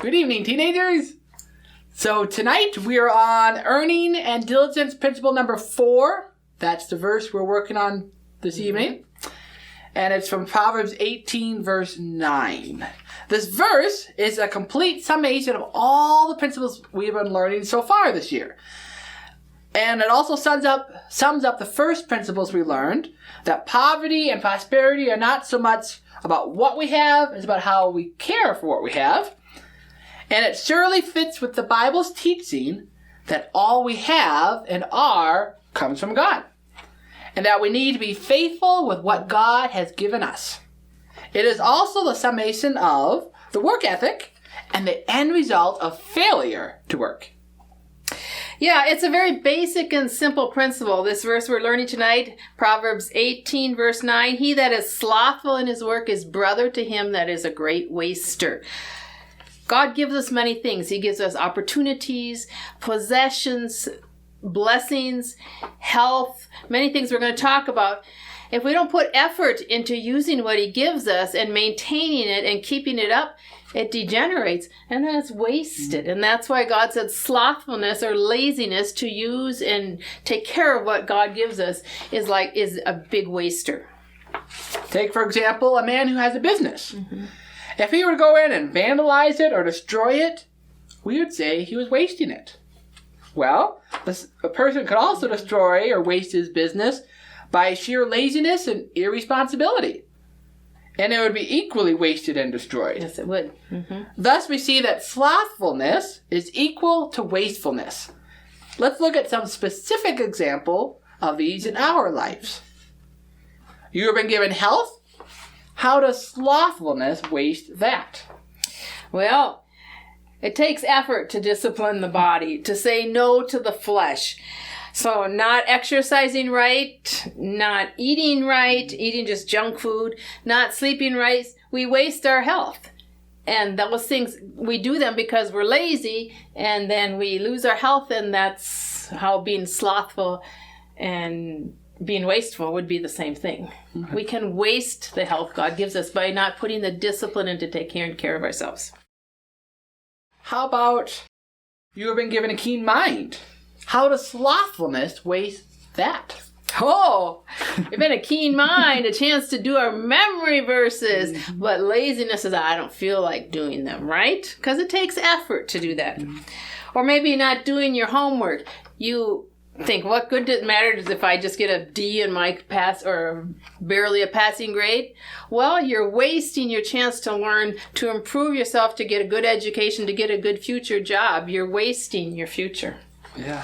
Good evening, teenagers. So tonight we are on earning and diligence principle number 4. That's the verse we're working on this evening. And it's from Proverbs 18, verse 9. This verse is a complete summation of all the principles we've been learning so far this year. And it also sums up the first principles we learned, that poverty and prosperity are not so much about what we have, it's about how we care for what we have. And it surely fits with the Bible's teaching that all we have and are comes from God, and that we need to be faithful with what God has given us. It is also the summation of the work ethic and the end result of failure to work. Yeah, it's a very basic and simple principle. This verse we're learning tonight, Proverbs 18, verse 9, he that is slothful in his work is brother to him that is a great waster. God gives us many things. He gives us opportunities, possessions, blessings, health, many things we're going to talk about. If we don't put effort into using what he gives us and maintaining it and keeping it up, it degenerates and then it's wasted. And that's why God said slothfulness or laziness to use and take care of what God gives us is a big waster. Take, for example, a man who has a business. Mm-hmm. If he were to go in and vandalize it or destroy it, we would say he was wasting it. Well, a person could also destroy or waste his business by sheer laziness and irresponsibility. And it would be equally wasted and destroyed. Yes, it would. Mm-hmm. Thus, we see that slothfulness is equal to wastefulness. Let's look at some specific example of these in our lives. You have been given health. How does slothfulness waste that? Well, it takes effort to discipline the body, to say no to the flesh. So not exercising right, not eating right, eating just junk food, not sleeping right, we waste our health. And those things, we do them because we're lazy, and then we lose our health, and that's how being slothful and being wasteful would be the same thing. Mm-hmm. We can waste the health God gives us by not putting the discipline in to take care of ourselves. How about you have been given a keen mind? How does slothfulness waste that? Oh, you've been a keen mind, a chance to do our memory verses, mm-hmm. But laziness is, I don't feel like doing them, right? Because it takes effort to do that. Mm-hmm. Or maybe not doing your homework. You think, what good does it matter if I just get a D in my pass or barely a passing grade? Well, you're wasting your chance to learn, to improve yourself, to get a good education, to get a good future job. You're wasting your future. Yeah.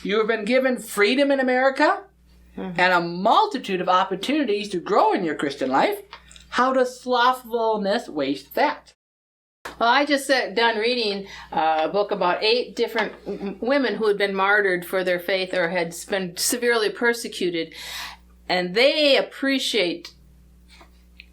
You have been given freedom in America, mm-hmm. and a multitude of opportunities to grow in your Christian life. How does slothfulness waste that? Well, I just done reading a book about 8 different women who had been martyred for their faith or had been severely persecuted. And they appreciate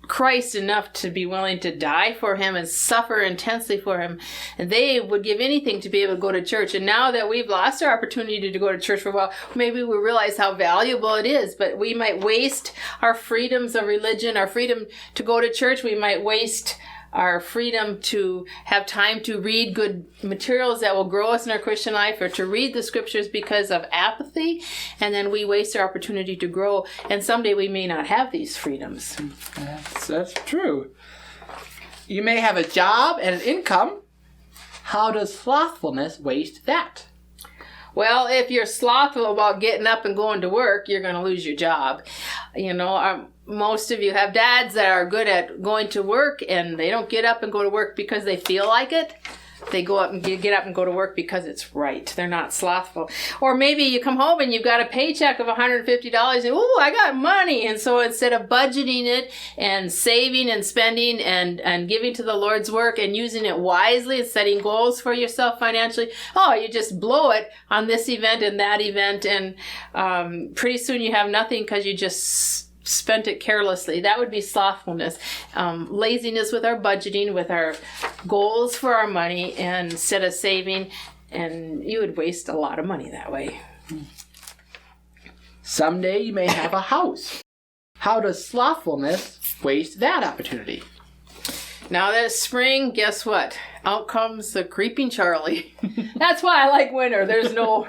Christ enough to be willing to die for him and suffer intensely for him. And they would give anything to be able to go to church. And now that we've lost our opportunity to go to church for a while, maybe we realize how valuable it is. But we might waste our freedoms of religion, our freedom to go to church. We might waste our freedom to have time to read good materials that will grow us in our Christian life, or to read the scriptures because of apathy, and then we waste our opportunity to grow, and someday we may not have these freedoms. That's true. You may have a job and an income. How does slothfulness waste that? Well, if you're slothful about getting up and going to work, you're going to lose your job. You know, most of you have dads that are good at going to work, and they don't get up and go to work because they feel like it. They go up and get up and go to work because it's right. They're not slothful. Or maybe you come home and you've got a paycheck of $150 and, ooh, I got money. And so instead of budgeting it and saving and spending and giving to the Lord's work and using it wisely and setting goals for yourself financially, you just blow it on this event and that event. And pretty soon you have nothing because you just spent it carelessly. That would be slothfulness. Laziness with our budgeting, with our goals for our money, and instead of saving, and you would waste a lot of money that way. Someday you may have a house. How does slothfulness waste that opportunity? Now that it's spring, guess what? Out comes the creeping Charlie. That's why I like winter. There's no,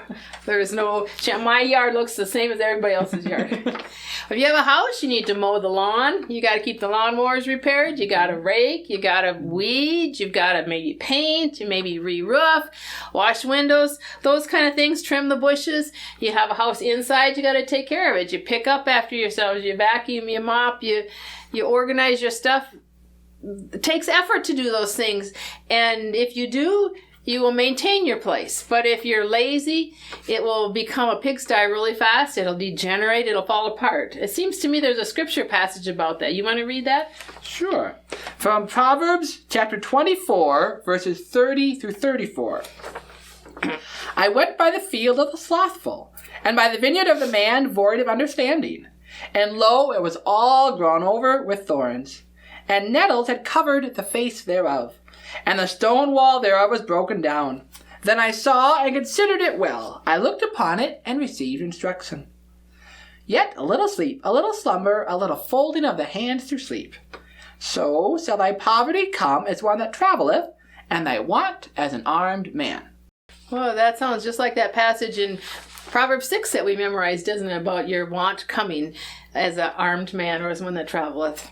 my yard looks the same as everybody else's yard. If you have a house, you need to mow the lawn. You got to keep the lawnmowers repaired. You got to rake. You got to weed. You've got to maybe paint. You maybe re-roof, wash windows, those kind of things. Trim the bushes. You have a house inside. You got to take care of it. You pick up after yourselves. You vacuum. You mop. You organize your stuff. It takes effort to do those things, and if you do, you will maintain your place. But if you're lazy, it will become a pigsty really fast. It'll degenerate. It'll fall apart. It seems to me there's a scripture passage about that. You want to read that? Sure. From Proverbs chapter 24, verses 30 through 34. I went by the field of the slothful, and by the vineyard of the man void of understanding. And lo, it was all grown over with thorns. And nettles had covered the face thereof, and the stone wall thereof was broken down. Then I saw and considered it well. I looked upon it and received instruction. Yet a little sleep, a little slumber, a little folding of the hands through sleep. So shall thy poverty come as one that travelleth, and thy want as an armed man. Well, that sounds just like that passage in Proverbs 6 that we memorized, doesn't it, about your want coming as an armed man or as one that travelleth.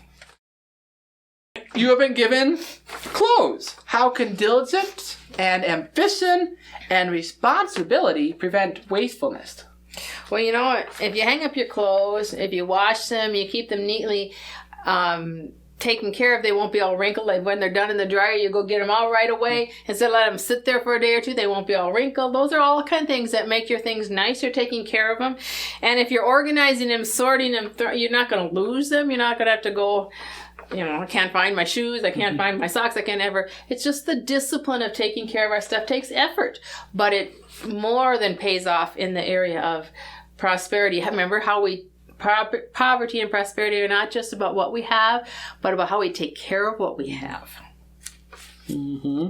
You have been given clothes. How can diligence and ambition and responsibility prevent wastefulness? Well, you know, if you hang up your clothes, if you wash them, you keep them neatly taken care of, they won't be all wrinkled. Like when they're done in the dryer, you go get them all right away. Instead of letting them sit there for a day or two, they won't be all wrinkled. Those are all kind of things that make your things nice. You're taking care of them. And if you're organizing them, sorting them, you're not going to lose them. You're not going to have to go... I can't find my shoes, I can't find my socks, I can't ever. It's just the discipline of taking care of our stuff takes effort, but it more than pays off in the area of prosperity. Remember how poverty and prosperity are not just about what we have, but about how we take care of what we have. Mm-hmm.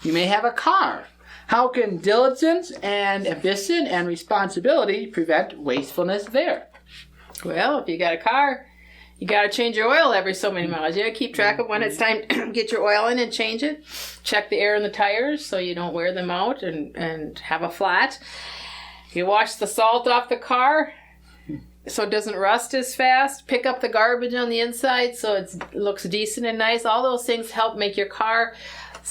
You may have a car. How can diligence and ambition and responsibility prevent wastefulness there? Well, if you got a car, you got to change your oil every so many miles. You got to keep track of when it's time to get your oil in and change it. Check the air in the tires so you don't wear them out and have a flat. You wash the salt off the car so it doesn't rust as fast. Pick up the garbage on the inside so it looks decent and nice. All those things help make your car's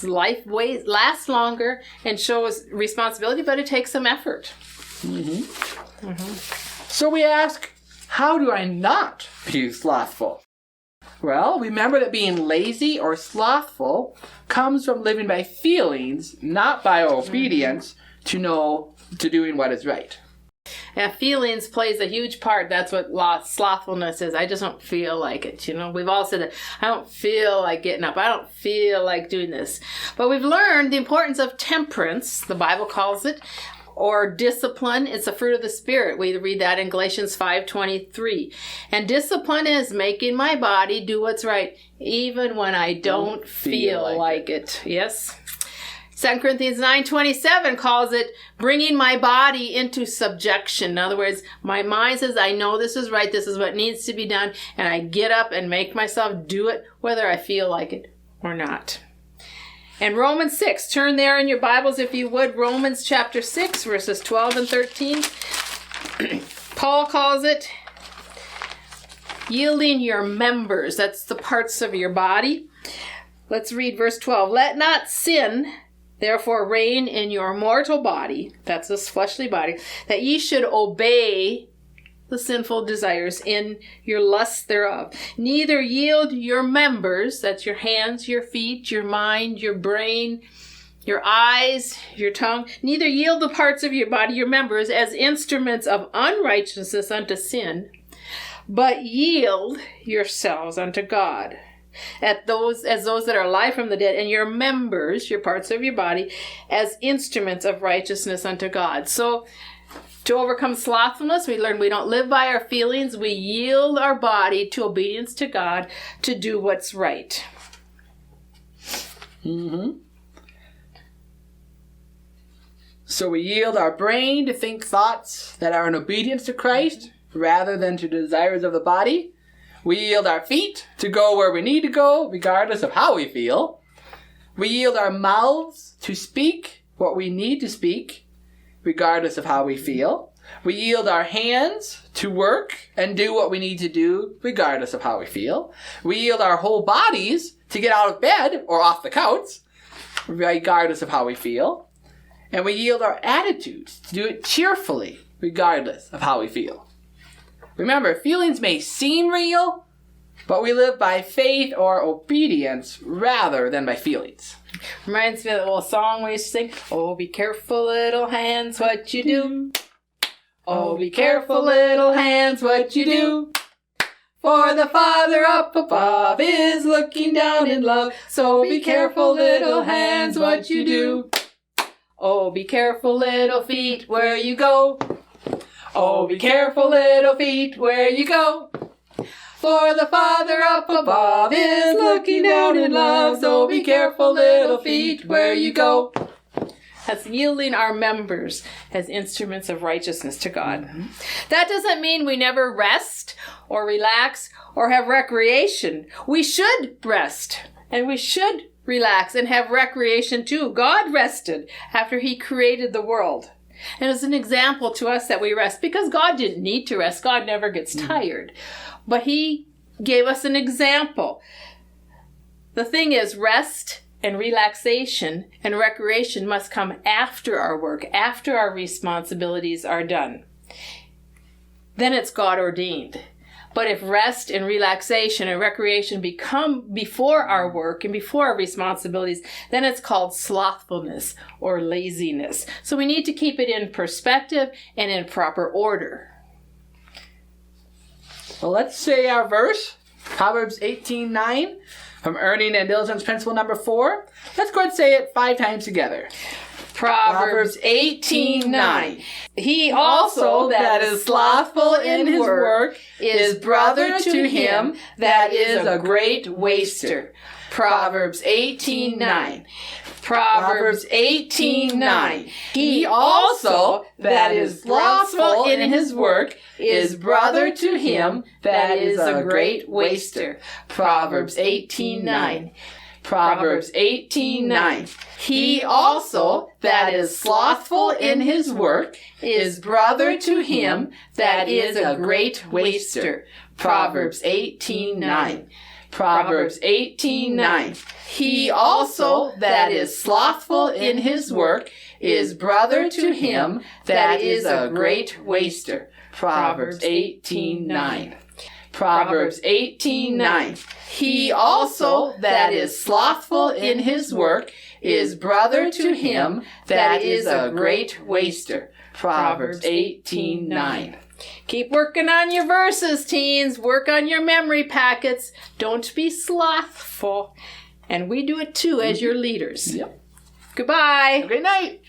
life last longer and shows responsibility, but it takes some effort. Mm-hmm. Mm-hmm. So we ask, how do I not be slothful? Well, remember that being lazy or slothful comes from living by feelings, not by obedience, to doing what is right. Yeah, feelings plays a huge part. That's what slothfulness is. I just don't feel like it. We've all said that. I don't feel like getting up. I don't feel like doing this. But we've learned the importance of temperance, the Bible calls it, or discipline. It's a fruit of the Spirit. We read that in Galatians 5:23. And discipline is making my body do what's right, even when I don't feel like it. Yes. 2 Corinthians 9:27 calls it bringing my body into subjection. In other words, my mind says, I know this is right, this is what needs to be done, and I get up and make myself do it, whether I feel like it or not. And Romans 6, turn there in your Bibles if you would. Romans chapter 6, verses 12 and 13. Paul calls it yielding your members. That's the parts of your body. Let's read verse 12. Let not sin, therefore, reign in your mortal body, that's this fleshly body, that ye should obey the sinful desires in your lusts thereof. Neither yield your members, that's your hands, your feet, your mind, your brain, your eyes, your tongue, neither yield the parts of your body, your members, as instruments of unrighteousness unto sin, but yield yourselves unto God, as those that are alive from the dead, and your members, your parts of your body, as instruments of righteousness unto God. So, to overcome slothfulness, we learn we don't live by our feelings. We yield our body to obedience to God to do what's right. Mm-hmm. So we yield our brain to think thoughts that are in obedience to Christ rather than to desires of the body. We yield our feet to go where we need to go, regardless of how we feel. We yield our mouths to speak what we need to speak, regardless of how we feel. We yield our hands to work and do what we need to do, regardless of how we feel. We yield our whole bodies to get out of bed or off the couch, regardless of how we feel. And we yield our attitudes to do it cheerfully, regardless of how we feel. Remember, feelings may seem real, but we live by faith or obedience rather than by feelings. Reminds me of the old song we used to sing. Oh, be careful, little hands, what you do. Oh, be careful, little hands, what you do. For the Father up above is looking down in love. So be careful, little hands, what you do. Oh, be careful, little feet, where you go. Oh, be careful, little feet, where you go. For the Father up above is looking down in love. So be careful, little feet, where you go. That's yielding our members as instruments of righteousness to God. Mm-hmm. That doesn't mean we never rest or relax or have recreation. We should rest and we should relax and have recreation too. God rested after he created the world. And it's an example to us that we rest because God didn't need to rest. God never gets tired. But he gave us an example. The thing is, rest and relaxation and recreation must come after our work, after our responsibilities are done. Then it's God ordained. But if rest and relaxation and recreation become before our work and before our responsibilities, then it's called slothfulness or laziness. So we need to keep it in perspective and in proper order. Well, let's say our verse, Proverbs 18:9, from Earning and Diligence Principle number 4. Let's go ahead and say it 5 times together. Proverbs 18:9. He also that is slothful in his work is brother to him that is a great waster. Proverbs 18:9. Proverbs 18:9. He also that is slothful in his work is brother to him that is a great waster. Proverbs 18:9. Proverbs 18:9. He also that is slothful in his work is brother to him that is a great waster. Proverbs 18:9. Proverbs 18:9. He also that is slothful in his work is brother to him that is a great waster. Proverbs 18:9. Proverbs 18:9. He also that is slothful in his work is brother to him that is a great waster. Proverbs 18:9. Keep working on your verses, teens. Work on your memory packets. Don't be slothful. And we do it too as your leaders. Yep. Goodbye. Good night.